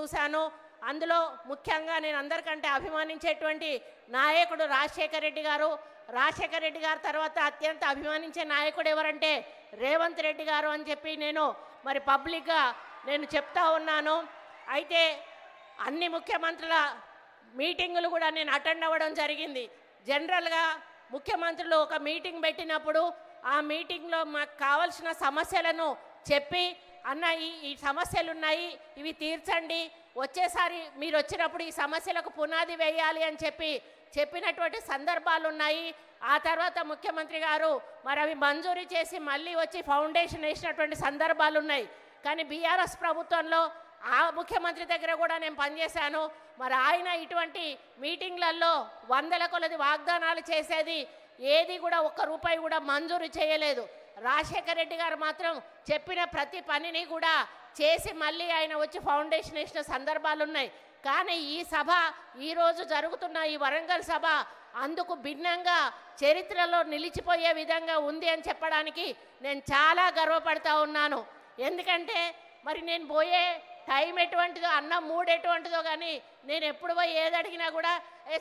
చూశాను. అందులో ముఖ్యంగా నేను అందరికంటే అభిమానించేటువంటి నాయకుడు రాజశేఖర రెడ్డి గారు. రాజశేఖర రెడ్డి గారి తర్వాత అత్యంత అభిమానించే నాయకుడు ఎవరంటే రేవంత్ రెడ్డి గారు అని చెప్పి నేను మరి పబ్లిక్గా నేను చెప్తా ఉన్నాను. అయితే అన్ని ముఖ్యమంత్రుల మీటింగులు కూడా నేను అటెండ్ అవ్వడం జరిగింది. జనరల్గా ముఖ్యమంత్రులు ఒక మీటింగ్ పెట్టినప్పుడు ఆ మీటింగ్లో మాకు కావాల్సిన సమస్యలను చెప్పి అన్న ఈ సమస్యలు ఉన్నాయి, ఇవి తీర్చండి, వచ్చేసారి మీరు వచ్చినప్పుడు ఈ సమస్యలకు పునాది వేయాలి అని చెప్పినటువంటి సందర్భాలు ఉన్నాయి. ఆ తర్వాత ముఖ్యమంత్రి గారు మరి అవి మంజూరు చేసి మళ్ళీ వచ్చి ఫౌండేషన్ వేసినటువంటి సందర్భాలు ఉన్నాయి. కానీ బీఆర్ఎస్ ప్రభుత్వంలో ఆ ముఖ్యమంత్రి దగ్గర కూడా నేను పనిచేశాను. మరి ఆయన ఇటువంటి మీటింగ్లలో వందల కొలది వాగ్దానాలు చేసేది, ఏది కూడా ఒక్క రూపాయి కూడా మంజూరు చేయలేదు. రాజశేఖర రెడ్డి గారు మాత్రం చెప్పిన ప్రతి పనిని కూడా చేసి మళ్ళీ ఆయన వచ్చి ఫౌండేషన్ వేసిన సందర్భాలు ఉన్నాయి. కానీ ఈ సభ ఈరోజు జరుగుతున్న ఈ వరంగల్ సభ అందుకు భిన్నంగా చరిత్రలో నిలిచిపోయే విధంగా ఉంది అని చెప్పడానికి నేను చాలా గర్వపడతా ఉన్నాను. ఎందుకంటే మరి నేను పోయే టైం ఎటువంటిదో, అన్నం మూడు ఎటువంటిదో కానీ నేను ఎప్పుడు పోయి ఏది అడిగినా కూడా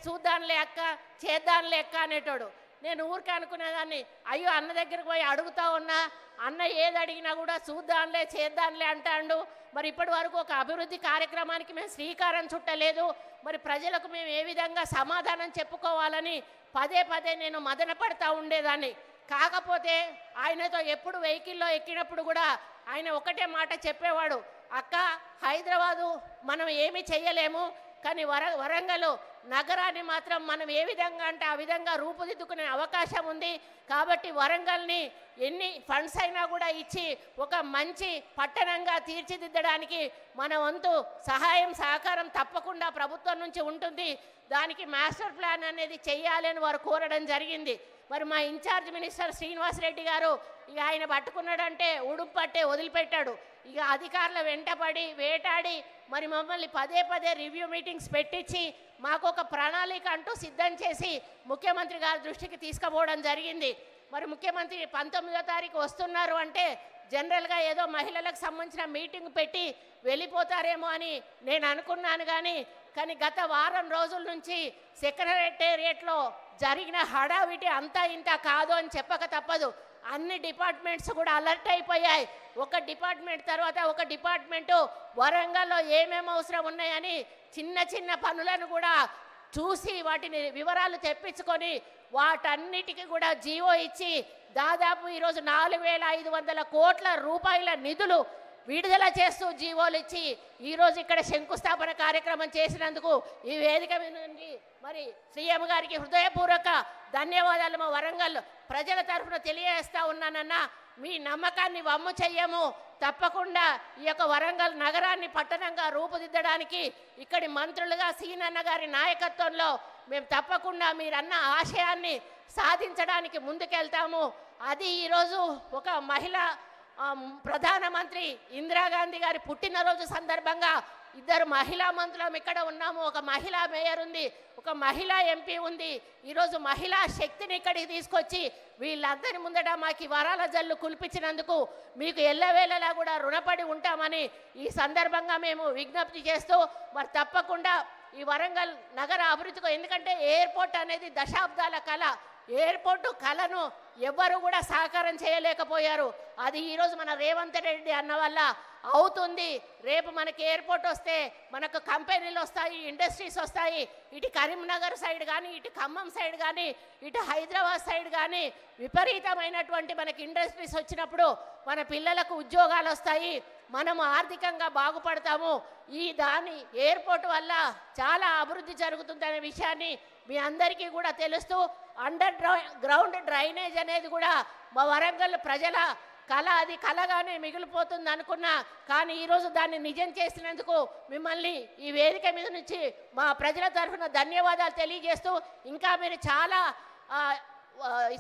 చూద్దాంలే అక్క, చేద్దాంలే అక్క అనేటోడు. నేను ఊరికే అనుకునేదాన్ని, అయ్యో అన్న దగ్గరికి పోయి అడుగుతా ఉన్నా, అన్న ఏది అడిగినా కూడా చూద్దాంలే చేద్దాంలే అంటాడు. మరి ఇప్పటి వరకు ఒక అభివృద్ధి కార్యక్రమానికి మేము శ్రీకారం చుట్టలేదు. మరి ప్రజలకు మేము ఏ విధంగా సమాధానం చెప్పుకోవాలని పదే పదే నేను మదన పడతా ఉండేదాన్ని. కాకపోతే ఆయనతో ఎప్పుడు వెహికల్లో ఎక్కినప్పుడు కూడా ఆయన ఒకటే మాట చెప్పేవాడు, అక్క హైదరాబాదు మనం ఏమీ చెయ్యలేము, కానీ వరంగల్ నగరాన్ని మాత్రం మనం ఏ విధంగా అంటే ఆ విధంగా రూపుదిద్దుకునే అవకాశం ఉంది. కాబట్టి వరంగల్ని ఎన్ని ఫండ్స్ అయినా కూడా ఇచ్చి ఒక మంచి పట్టణంగా తీర్చిదిద్దడానికి మన వంతు సహాయం సహకారం తప్పకుండా ప్రభుత్వం నుంచి ఉంటుంది. దానికి మాస్టర్ ప్లాన్ అనేది చెయ్యాలని వారు కోరడం జరిగింది. మరి మా ఇన్ఛార్జ్ మినిస్టర్ శ్రీనివాసరెడ్డి గారు ఇక ఆయన పట్టుకున్నాడంటే ఉడుపు పట్టే వదిలిపెట్టాడు. ఇక అధికారుల వెంటపడి వేటాడి మరి మమ్మల్ని పదే పదే రివ్యూ మీటింగ్స్ పెట్టించి మాకు ఒక ప్రణాళిక అంటూ సిద్ధం చేసి ముఖ్యమంత్రి గారి దృష్టికి తీసుకుపోవడం జరిగింది. మరి ముఖ్యమంత్రి 19వ తారీఖు వస్తున్నారు అంటే జనరల్గా ఏదో మహిళలకు సంబంధించిన మీటింగ్ పెట్టి వెళ్ళిపోతారేమో అని నేను అనుకున్నాను. కానీ గత వారం రోజుల నుంచి సెక్రటేరియట్లో జరిగిన హడావిటి అంతా ఇంత కాదు అని చెప్పక తప్పదు. అన్ని డిపార్ట్మెంట్స్ కూడా అలర్ట్ అయిపోయాయి. ఒక డిపార్ట్మెంట్ తర్వాత ఒక డిపార్ట్మెంటు వరంగల్లో ఏమేమి అవసరం ఉన్నాయని చిన్న చిన్న పనులను కూడా చూసి వాటిని వివరాలు తెప్పించుకొని వాటన్నిటికీ కూడా జీవో ఇచ్చి దాదాపు ఈరోజు 4,500 కోట్ల రూపాయల నిధులు విడుదల చేస్తూ జీవోలు ఇచ్చి ఈరోజు ఇక్కడ శంకుస్థాపన కార్యక్రమం చేసినందుకు ఈ వేదిక నుండి మరి సీఎం గారికి హృదయపూర్వక ధన్యవాదాలు మా వరంగల్ ప్రజల తరఫున తెలియజేస్తా ఉన్నానన్నా. మీ నమ్మకాన్ని వమ్ము చెయ్యము. తప్పకుండా ఈ యొక్క వరంగల్ నగరాన్ని పట్టణంగా రూపుదిద్దడానికి ఇక్కడి మంత్రులుగా సీనన్న గారి నాయకత్వంలో మేము తప్పకుండా మీరన్న ఆశయాన్ని సాధించడానికి ముందుకెళ్తాము. అది ఈరోజు ఒక మహిళా ప్రధానమంత్రి ఇందిరాగాంధీ గారి పుట్టినరోజు సందర్భంగా 2 మహిళా మంత్రులం ఇక్కడ ఉన్నాము. ఒక మహిళా మేయర్ ఉంది, ఒక మహిళా ఎంపీ ఉంది. ఈరోజు మహిళా శక్తిని ఇక్కడికి తీసుకొచ్చి వీళ్ళందరి ముందట మాకు వరాల జల్లు కుల్పించినందుకు మీకు ఎల్లవేళలా కూడా రుణపడి ఉంటామని ఈ సందర్భంగా మేము విజ్ఞప్తి చేస్తూ మరి తప్పకుండా ఈ వరంగల్ నగర అభివృద్ధికి, ఎందుకంటే ఎయిర్పోర్ట్ అనేది దశాబ్దాల కళ. ఎయిర్పోర్టు కళను ఎవ్వరు కూడా సహకారం చేయలేకపోయారు. అది ఈరోజు మన రేవంత్ రెడ్డి అన్న వల్ల అవుతుంది. రేపు మనకి ఎయిర్పోర్ట్ వస్తే మనకు కంపెనీలు వస్తాయి, ఇండస్ట్రీస్ వస్తాయి. ఇటు కరీంనగర్ సైడ్ కానీ, ఇటు ఖమ్మం సైడ్ కానీ, ఇటు హైదరాబాద్ సైడ్ కానీ విపరీతమైనటువంటి మనకి ఇండస్ట్రీస్ వచ్చినప్పుడు మన పిల్లలకు ఉద్యోగాలు వస్తాయి, మనము ఆర్థికంగా బాగుపడతాము. దాని ఎయిర్పోర్ట్ వల్ల చాలా అభివృద్ధి జరుగుతుందనే విషయాన్ని మీ అందరికీ కూడా తెలుస్తూ అండర్ గ్రౌండ్ డ్రైనేజ్ అనేది కూడా మా వరంగల్ ప్రజల కళ, అది కళగానే మిగిలిపోతుంది అనుకున్నా. కానీ ఈరోజు దాన్ని నిజం చేసినందుకు మిమ్మల్ని ఈ వేదిక మీద నుంచి మా ప్రజల తరఫున ధన్యవాదాలు తెలియజేస్తూ, ఇంకా మీరు చాలా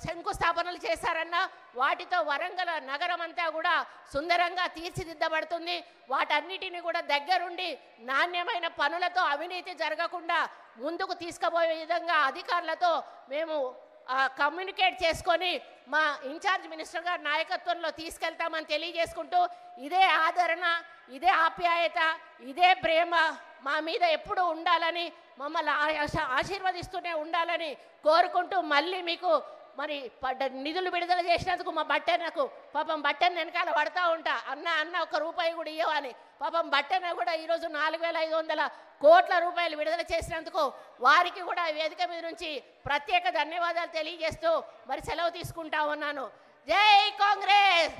శంకుస్థాపనలు చేశారన్న వాటితో వరంగల్ నగరం అంతా కూడా సుందరంగా తీర్చిదిద్దబడుతుంది. వాటన్నిటిని కూడా దగ్గరుండి నాణ్యమైన పనులతో అవినీతి జరగకుండా ముందుకు తీసుకుపోయే విధంగా అధికారులతో మేము కమ్యూనికేట్ చేసుకొని మా ఇన్ఛార్జ్ మినిస్టర్ గారి నాయకత్వంలో తీసుకెళ్తామని తెలియజేసుకుంటూ ఇదే ఆదరణ, ఇదే ఆప్యాయత, ఇదే ప్రేమ మా మీద ఎప్పుడు ఉండాలని, మమ్మల్ని ఆశీర్వదిస్తూనే ఉండాలని కోరుకుంటూ మళ్ళీ మీకు మరి నిధులు విడుదల చేసినందుకు మా బట్టెనకు పాపం బట్టెన వెనకాల పడతా ఉంటా, అన్న ఒక రూపాయి కూడా ఇవ్వని పాపం బట్టెన కూడా ఈరోజు 4,500 కోట్ల రూపాయలు విడుదల చేసినందుకు వారికి కూడా వేదిక మీద నుంచి ప్రత్యేక ధన్యవాదాలు తెలియజేస్తూ మరి సెలవు తీసుకుంటా ఉన్నాను. జై కాంగ్రెస్.